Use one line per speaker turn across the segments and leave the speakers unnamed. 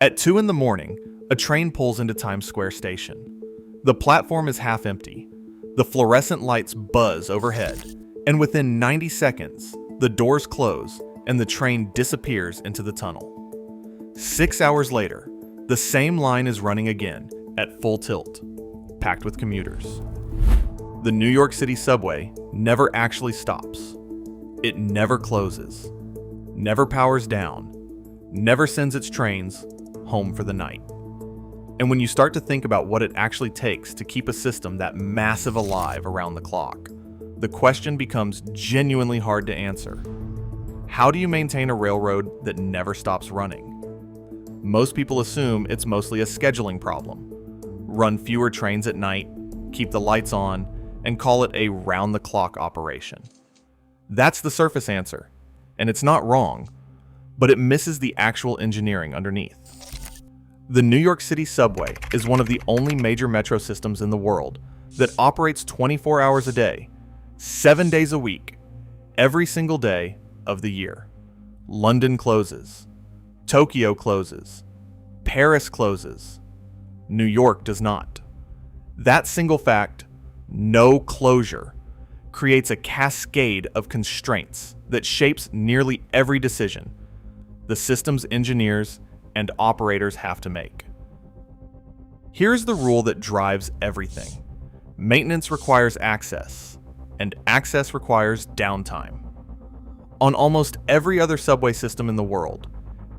At 2 in the morning, a train pulls into Times Square Station. The platform is half empty. The fluorescent lights buzz overhead, and within 90 seconds, the doors close and the train disappears into the tunnel. 6 hours later, the same line is running again at full tilt, packed with commuters. The New York City subway never actually stops. It never closes, never powers down, never sends its trains home for the night. And when you start to think about what it actually takes to keep a system that massive alive around the clock, the question becomes genuinely hard to answer. How do you maintain a railroad that never stops running? Most people assume it's mostly a scheduling problem. Run fewer trains at night, keep the lights on, and call it a round-the-clock operation. That's the surface answer, and it's not wrong, but it misses the actual engineering underneath. The New York City subway is one of the only major metro systems in the world that operates 24 hours a day, 7 days a week, every single day of the year. London closes. Tokyo closes. Paris closes. New York does not. That single fact, no closure, creates a cascade of constraints that shapes nearly every decision the system's engineers and operators have to make. Here's the rule that drives everything. Maintenance requires access, and access requires downtime. On almost every other subway system in the world,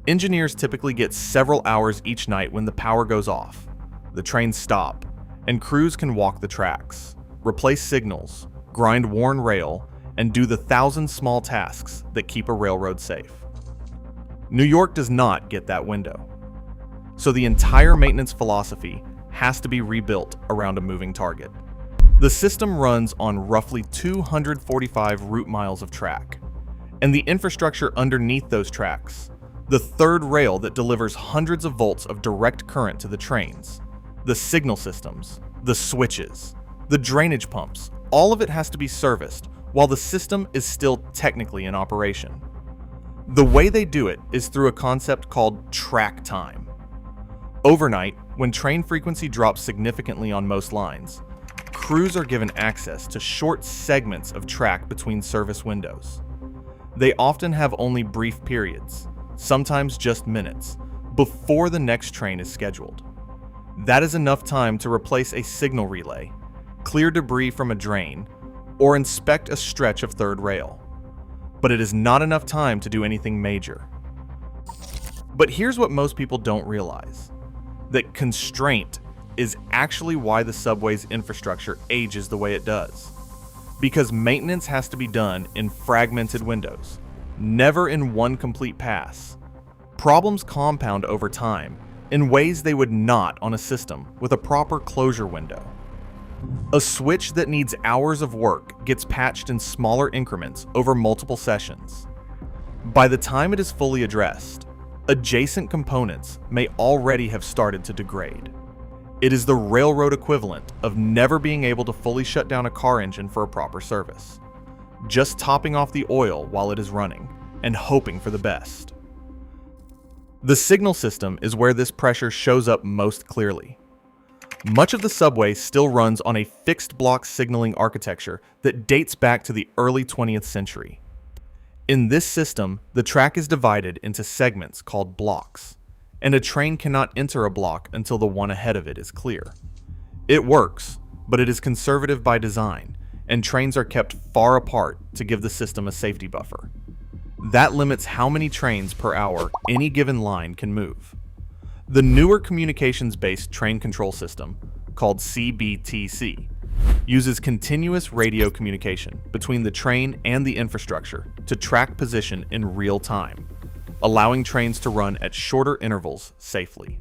engineers typically get several hours each night when the power goes off, the trains stop, and crews can walk the tracks, replace signals, grind worn rail, and do the 1,000 small tasks that keep a railroad safe. New York does not get that window. So the entire maintenance philosophy has to be rebuilt around a moving target. The system runs on roughly 245 route miles of track, and the infrastructure underneath those tracks, the third rail that delivers hundreds of volts of direct current to the trains, the signal systems, the switches, the drainage pumps, all of it has to be serviced while the system is still technically in operation. The way they do it is through a concept called track time. Overnight, when train frequency drops significantly on most lines, crews are given access to short segments of track between service windows. They often have only brief periods, sometimes just minutes, before the next train is scheduled. That is enough time to replace a signal relay, clear debris from a drain, or inspect a stretch of third rail. But it is not enough time to do anything major. But here's what most people don't realize: that constraint is actually why the subway's infrastructure ages the way it does. Because maintenance has to be done in fragmented windows, never in one complete pass. Problems compound over time in ways they would not on a system with a proper closure window. A switch that needs hours of work gets patched in smaller increments over multiple sessions. By the time it is fully addressed, adjacent components may already have started to degrade. It is the railroad equivalent of never being able to fully shut down a car engine for a proper service, just topping off the oil while it is running and hoping for the best. The signal system is where this pressure shows up most clearly. Much of the subway still runs on a fixed block signaling architecture that dates back to the early 20th century. In this system, the track is divided into segments called blocks, and a train cannot enter a block until the one ahead of it is clear. It works, but it is conservative by design, and trains are kept far apart to give the system a safety buffer. That limits how many trains per hour any given line can move. The newer communications-based train control system, called CBTC, uses continuous radio communication between the train and the infrastructure to track position in real time, allowing trains to run at shorter intervals safely.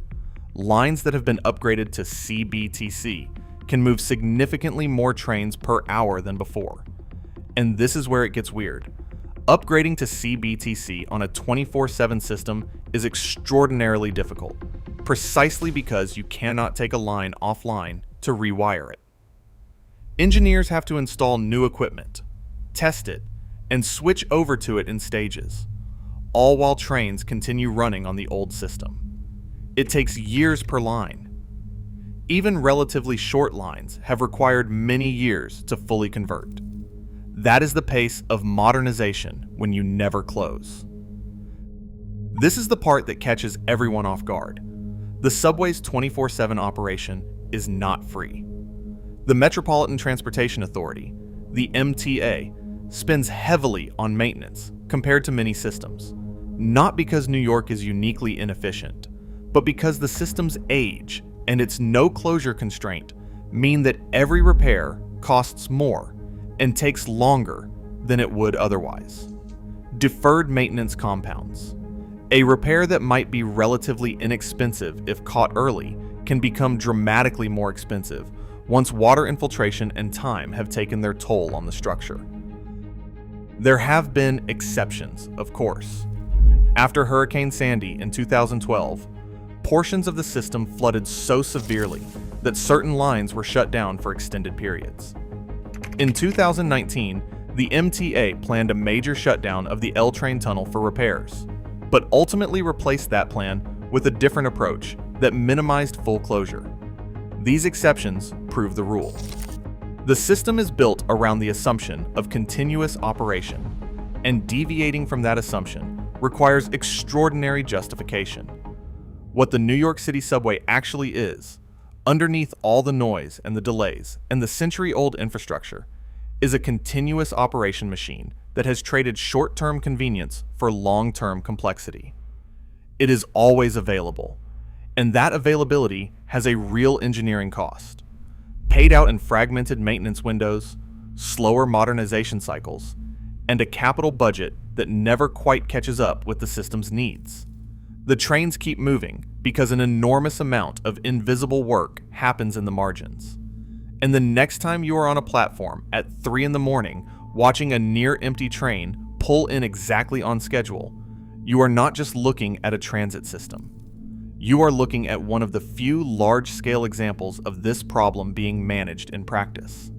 Lines that have been upgraded to CBTC can move significantly more trains per hour than before. And this is where it gets weird. Upgrading to CBTC on a 24/7 system is extraordinarily difficult, precisely because you cannot take a line offline to rewire it. Engineers have to install new equipment, test it, and switch over to it in stages, all while trains continue running on the old system. It takes years per line. Even relatively short lines have required many years to fully convert. That is the pace of modernization when you never close. This is the part that catches everyone off guard. The subway's 24/7 operation is not free. The Metropolitan Transportation Authority, the MTA, spends heavily on maintenance compared to many systems, not because New York is uniquely inefficient, but because the system's age and its no closure constraint mean that every repair costs more and takes longer than it would otherwise. Deferred maintenance compounds. A repair that might be relatively inexpensive if caught early can become dramatically more expensive once water infiltration and time have taken their toll on the structure. There have been exceptions, of course. After Hurricane Sandy in 2012, portions of the system flooded so severely that certain lines were shut down for extended periods. In 2019, the MTA planned a major shutdown of the L train tunnel for repairs, but ultimately replaced that plan with a different approach that minimized full closure. These exceptions prove the rule. The system is built around the assumption of continuous operation, and deviating from that assumption requires extraordinary justification. What the New York City subway actually is, underneath all the noise and the delays and the century-old infrastructure, is a continuous operation machine that has traded short-term convenience for long-term complexity. It is always available, and that availability has a real engineering cost, paid out in fragmented maintenance windows, slower modernization cycles, and a capital budget that never quite catches up with the system's needs. The trains keep moving because an enormous amount of invisible work happens in the margins. And the next time you are on a platform at 3 a.m. watching a near-empty train pull in exactly on schedule, you are not just looking at a transit system. You are looking at one of the few large-scale examples of this problem being managed in practice.